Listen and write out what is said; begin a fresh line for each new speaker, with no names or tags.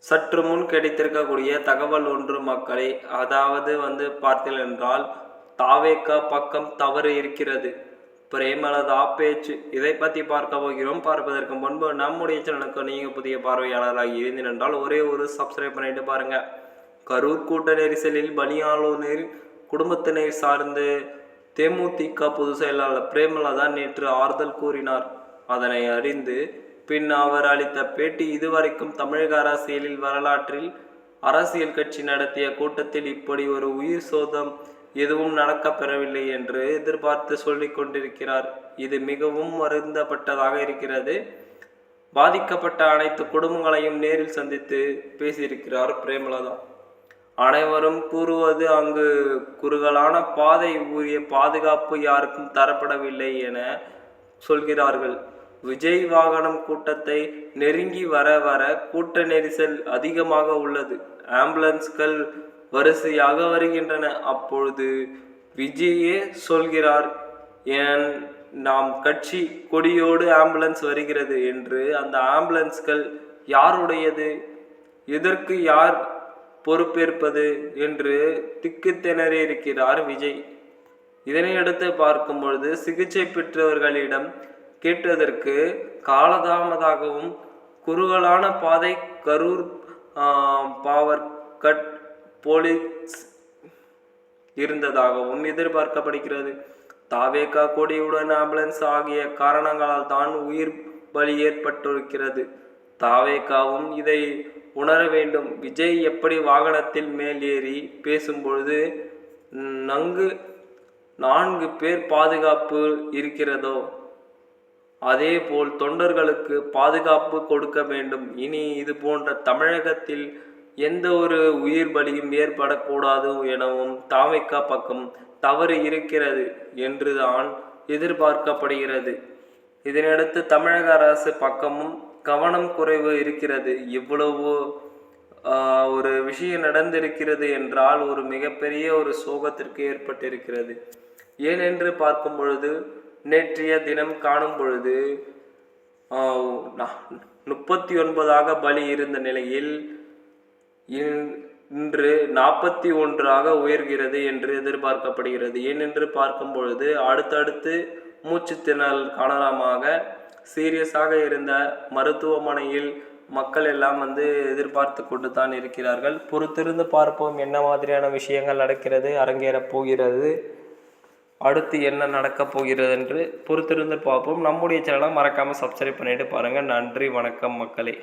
சற்று முன் கிடைத்திருக்கக்கூடிய தகவல் ஒன்று மக்களே, அதாவது பார்த்தீர்கள் என்றால் தாவேகா பக்கம் தவறு இருக்கிறது. பிரேமலதா பேச்சு, இதை பற்றி பார்க்க போகிறோம். பார்ப்பதற்கு முன்பு நம்முடைய சேனலுக்கு நீங்கள் புதிய பார்வையாளராக இருந்தீர்கள் ஒரே ஒரு சப்ஸ்கிரைப் பண்ணிட்டு பாருங்க. கரூர் கூட்ட நெரிசலில் பலியானோரின் குடும்பத்தினை சார்ந்து தேமுதிக பொதுச் செயலாளர் பிரேமலதா நேற்று ஆறுதல் கூறினார். அதனை அறிந்து பின் அவர் அளித்த பேட்டி, இதுவரைக்கும் தமிழக அரசியலில் வரலாற்றில் அரசியல் கட்சி நடத்திய கூட்டத்தில் இப்படி ஒரு உயிர் சோதம் எதுவும் நடக்கப்பெறவில்லை என்று எதிர்பார்த்து சொல்லிக் கொண்டிருக்கிறார். இது மிகவும் வருந்தப்பட்டதாக இருக்கிறது. பாதிக்கப்பட்ட அனைத்து குடும்பங்களையும் நேரில் சந்தித்து பேசியிருக்கிறார் பிரேமலதா. அனைவரும் கூறுவது அங்கு குறுகலான பாதை, உரிய பாதுகாப்பு யாருக்கும் தரப்படவில்லை என சொல்கிறார்கள். விஜய் வாகனம் கூட்டத்தை நெருங்கி வர வர கூட்ட நெரிசல் அதிகமாக உள்ளது. ஆம்புலன்ஸ்கள் வரிசையாக வருகின்றன. அப்பொழுது விஜயே சொல்கிறார், ஏன் நாம் கட்சி கொடியோடு ஆம்புலன்ஸ் வருகிறது என்று. அந்த ஆம்புலன்ஸ்கள் யாருடையது, எதற்கு யார் பொறுப்பேற்பது என்று திக்கு திணறி இருக்கிறார் விஜய். இதனையடுத்து பார்க்கும் பொழுது சிகிச்சை பெற்றவர்களிடம் கேட்டதற்கு காலதாமதாகவும் குறுகலான பாதை, கரூர் பவர் கட் போலீஸ் இருந்ததாகவும் எதிர்பார்க்கப்படுகிறது. தாவேகா கொடியுடன் ஆம்புலன்ஸ் ஆகிய காரணங்களால் தான் உயிர் பலி ஏற்பட்டிருக்கிறது. தாவேகாவும் இதை உணர வேண்டும். விஜய் எப்படி வாகனத்தில் மேல் ஏறி பேசும்பொழுது 4 பேர் பாதுகாப்பு இருக்கிறதோ அதே போல் தொண்டர்களுக்கு பாதுகாப்பு கொடுக்க வேண்டும். இனி இது போன்ற தமிழகத்தில் எந்த ஒரு உயிர் பலியும் ஏற்படக்கூடாது எனவும் தாவேகா பக்கம் தவறு இருக்கிறது என்றுதான் எதிர்பார்க்கப்படுகிறது. இதனையடுத்து தமிழக அரசு பக்கமும் கவனம் குறைவு இருக்கிறது. இவ்வளவு ஒரு விஷயம் நடந்திருக்கிறது என்றால் ஒரு மிகப்பெரிய ஒரு சோகத்திற்கு ஏற்பட்டிருக்கிறது. ஏனென்று பார்க்கும் பொழுது நேற்றைய தினம் காணும் பொழுது 39 பலி இருந்த நிலையில் இன்று 41 உயர்கிறது என்று எதிர்பார்க்கப்படுகிறது. ஏனென்று பார்க்கும் பொழுது அடுத்தடுத்து மூச்சு திணறல் காரணமாக சீரியஸாக இருந்த மருத்துவமனையில் மக்கள் எல்லாம் எதிர்பார்த்து கொண்டு தான் இருக்கிறார்கள். பொறுத்திருந்து பார்ப்போம் என்ன மாதிரியான விஷயங்கள் நடக்கிறது, அரங்கேறப் போகிறது, அடுத்து என்ன நடக்கப் போகிறது என்று பொறுத்திருந்து பார்ப்போம். நம்முடைய சேனலை மறக்காமல் சப்ஸ்கிரைப் பண்ணிட்டு பாருங்கள். நன்றி, வணக்கம் மக்களே.